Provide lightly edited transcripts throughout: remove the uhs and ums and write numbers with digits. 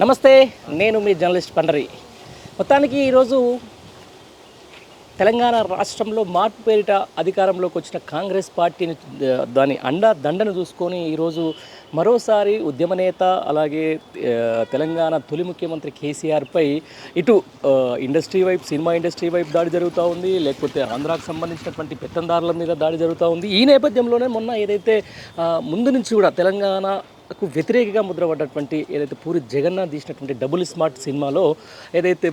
నమస్తే, నేను మీ జర్నలిస్ట్ పండరి. మొత్తానికి ఈరోజు తెలంగాణ రాష్ట్రంలో మార్పు పేరిట అధికారంలోకి వచ్చిన కాంగ్రెస్ పార్టీని దాని దండను చూసుకొని ఈరోజు మరోసారి ఉద్యమ నేత అలాగే తెలంగాణ తొలి ముఖ్యమంత్రి కేసీఆర్పై ఇటు ఇండస్ట్రీ వైపు సినిమా ఇండస్ట్రీ వైపు దాడి జరుగుతూ ఉంది, లేకపోతే ఆంధ్రాకు సంబంధించినటువంటి పెత్తందారుల మీద దాడి జరుగుతూ ఉంది. ఈ నేపథ్యంలోనే మొన్న ఏదైతే ముందు నుంచి కూడా తెలంగాణకు వ్యతిరేకంగా ముద్రపడ్డటువంటి ఏదైతే పూరి జగన్నాథ్ తీసినటువంటి డబుల్ స్మార్ట్ సినిమాలో ఏదైతే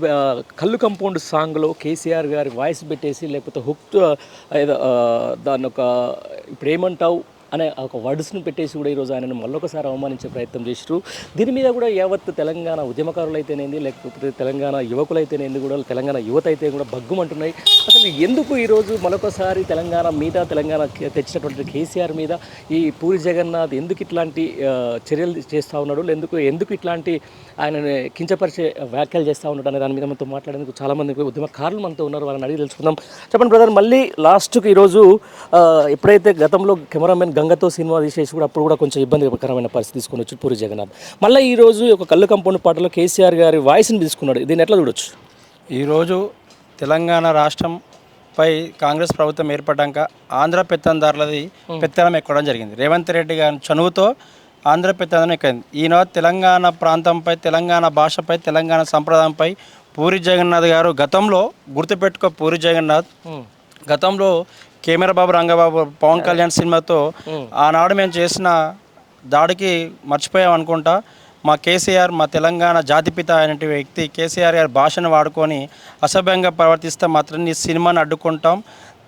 కళ్ళు కంపౌండ్ సాంగ్లో కేసీఆర్ గారి వాయిస్ పెట్టేసి లేకపోతే హుక్ దాన్ని ఒక ఇప్పుడు ఏమంటావు అనే ఒక వర్డ్స్ను పెట్టేసి కూడా ఈరోజు ఆయనను మళ్ళొకసారి అవమానించే ప్రయత్నం చేశారు. దీని మీద కూడా యావత్ తెలంగాణ ఉద్యమకారులు అయితేనేంది, లేకపోతే తెలంగాణ యువకులైతేనేంది కూడా తెలంగాణ యువత అయితే కూడా భగ్గుమంటున్నాయి. అసలు ఎందుకు ఈరోజు మరొకసారి తెలంగాణ మీద తెలంగాణ తెచ్చినటువంటి కేసీఆర్ మీద ఈ పూరి జగన్నాథ్ ఎందుకు ఇట్లాంటి చర్యలు చేస్తూ ఉన్నాడు, ఎందుకు ఇట్లాంటి ఆయనని కించపరిచే వ్యాఖ్యలు చేస్తూ ఉన్నాడు అనే దాని మీద మనతో మాట్లాడేందుకు చాలామంది ఉద్యమకారులు మనతో ఉన్నారు. వాళ్ళని అడిగి తెలుసుకుందాం. చెప్పండి బ్రదర్, మళ్ళీ లాస్ట్కి ఈరోజు ఎప్పుడైతే గతంలో కెమెరామెన్ గంగతో సినిమా తీసేసి కూడా అప్పుడు కూడా కొంచెం ఇబ్బందికరమైన పరిస్థితి తీసుకొని వచ్చి పూరి జగన్నాథ్ మళ్ళీ ఈరోజు ఒక కళ్ళు కంపౌండ్ పాటలో కేసీఆర్ గారి వాయిస్ని తీసుకున్నాడు. దీన్ని ఎట్లా చూడొచ్చు? ఈరోజు తెలంగాణ రాష్ట్రంపై కాంగ్రెస్ ప్రభుత్వం ఏర్పడ్డాక ఆంధ్ర పెత్తందారులది పెత్తనం ఎక్కడం జరిగింది. రేవంత్ రెడ్డి గారి చనువుతో ఆంధ్ర పెత్తనం ఎక్కింది. ఈయన తెలంగాణ ప్రాంతంపై, తెలంగాణ భాషపై, తెలంగాణ సంప్రదాయంపై పూరి జగన్నాథ్ గారు గతంలో గుర్తుపెట్టుకో, పూరి జగన్నాథ్ గతంలో కెమెరా బాబు రంగబాబు పవన్ కళ్యాణ్ సినిమాతో ఆనాడు మేము చేసిన దాడికి మర్చిపోయాం అనుకుంటా. మా కేసీఆర్, మా తెలంగాణ జాతిపిత అయినటువంటి వ్యక్తి కేసీఆర్ గారి భాషను వాడుకొని అసభ్యంగా ప్రవర్తిస్తే మాత్రం నీ సినిమాని అడ్డుకుంటాం.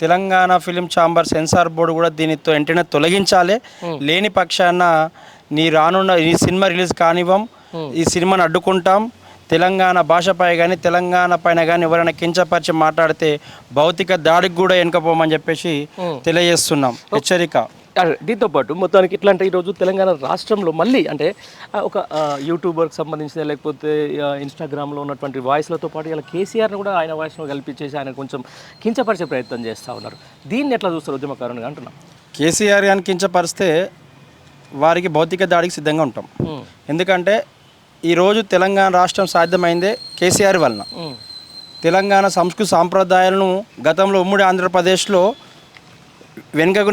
Telangana film chamber censor board కూడా దీనితో వెంటనే తొలగించాలి. లేని పక్షాన నీ సినిమా రిలీజ్ కానివ్వం, ఈ సినిమాని అడ్డుకుంటాం. తెలంగాణ భాషపై కానీ తెలంగాణ పైన కానీ ఎవరైనా కించపరిచి మాట్లాడితే భౌతిక దాడికి కూడా వెనుకపోమని చెప్పేసి తెలియజేస్తున్నాం. హెచ్చరిక. దీంతో పాటు మొత్తానికి ఇట్లా అంటే ఈరోజు తెలంగాణ రాష్ట్రంలో మళ్ళీ అంటే ఒక యూట్యూబర్కి సంబంధించిన లేకపోతే ఇన్స్టాగ్రామ్లో ఉన్నటువంటి వాయిస్లతో పాటు ఇలా కేసీఆర్ని కూడా ఆయన వాయిస్ను కల్పించేసి ఆయన కొంచెం కించపరిచే ప్రయత్నం చేస్తూ ఉన్నారు. దీన్ని ఎట్లా చూస్తారు ఉద్యమకారునిగా అంటున్నాం? కేసీఆర్ అని కించపరిస్తే వారికి భౌతిక దాడికి సిద్ధంగా ఉంటాం. ఎందుకంటే ఈరోజు తెలంగాణ రాష్ట్రం సాధ్యమైందే కేసీఆర్ వలన. తెలంగాణ సంస్కృతి సాంప్రదాయాలను గతంలో ఉమ్మడి ఆంధ్రప్రదేశ్లో వెనుకకు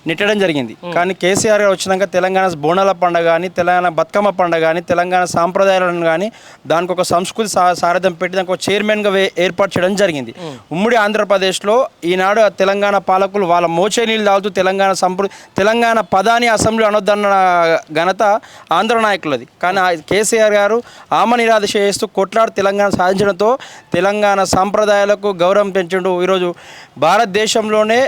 నెట్టడం జరిగింది. కానీ కేసీఆర్ గారు వచ్చినాక తెలంగాణ బోనాల పండుగ కానీ, తెలంగాణ బతుకమ్మ పండుగ కానీ, తెలంగాణ సాంప్రదాయాలను కానీ దానికి ఒక సంస్కృతి సారథ్యం పెట్టి దానికి ఒక చైర్మన్గా ఏర్పాటు చేయడం జరిగింది. ఉమ్మడి ఆంధ్రప్రదేశ్లో ఈనాడు తెలంగాణ పాలకులు వాళ్ళ మోచే నీళ్ళు తాగుతూ తెలంగాణ పదాన్ని అసెంబ్లీ అనొద్దన్న ఘనత ఆంధ్ర నాయకులది. కానీ కేసీఆర్ గారు ఆమనిరాధ చేస్తూ కొట్లాడు తెలంగాణ సాధించడంతో తెలంగాణ సాంప్రదాయాలకు గౌరవం పెంచడం ఈరోజు భారతదేశంలోనే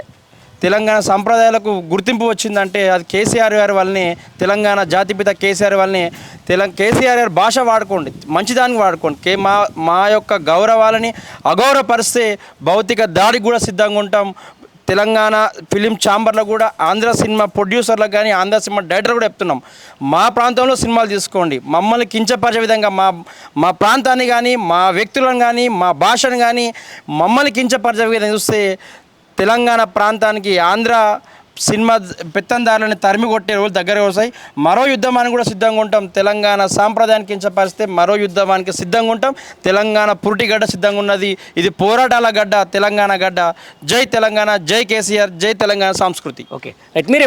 తెలంగాణ సంప్రదాయాలకు గుర్తింపు వచ్చిందంటే అది కేసీఆర్ గారి వల్లనే. తెలంగాణ జాతిపిత కేసీఆర్ వల్లనే. కేసీఆర్ గారి భాష వాడుకోండి, మంచిదానికి వాడుకోండి. మా యొక్క గౌరవాలని అగౌరవపరిస్తే భౌతిక దాడికి కూడా సిద్ధంగా ఉంటాం. తెలంగాణ ఫిలిం ఛాంబర్లో కూడా ఆంధ్ర సినిమా ప్రొడ్యూసర్లకు కానీ, ఆంధ్ర సినిమా డైరెక్టర్ కూడా చెప్తున్నాం, మా ప్రాంతంలో సినిమాలు తీసుకోండి. మమ్మల్ని కించపరిచే విధంగా మా ప్రాంతాన్ని కానీ, మా వ్యక్తులను కానీ, మా భాషను కానీ మమ్మల్ని కించపరిచే విధంగా చూస్తే తెలంగాణ ప్రాంతానికి ఆంధ్ర సినిమా పెత్తందారులని తరిమి కొట్టే రోజులు దగ్గర వస్తాయి. మరో యుద్ధమానికి కూడా సిద్ధంగా ఉంటాం. తెలంగాణ సాంప్రదాయానికి కించపరిస్తే మరో యుద్ధమానికి సిద్ధంగా ఉంటాం. తెలంగాణ పురిటి గడ్డ సిద్ధంగా ఉన్నది. ఇది పోరాటాల గడ్డ, తెలంగాణ గడ్డ. జై తెలంగాణ, జై కేసీఆర్, జై తెలంగాణ సంస్కృతి. ఓకే, మీరు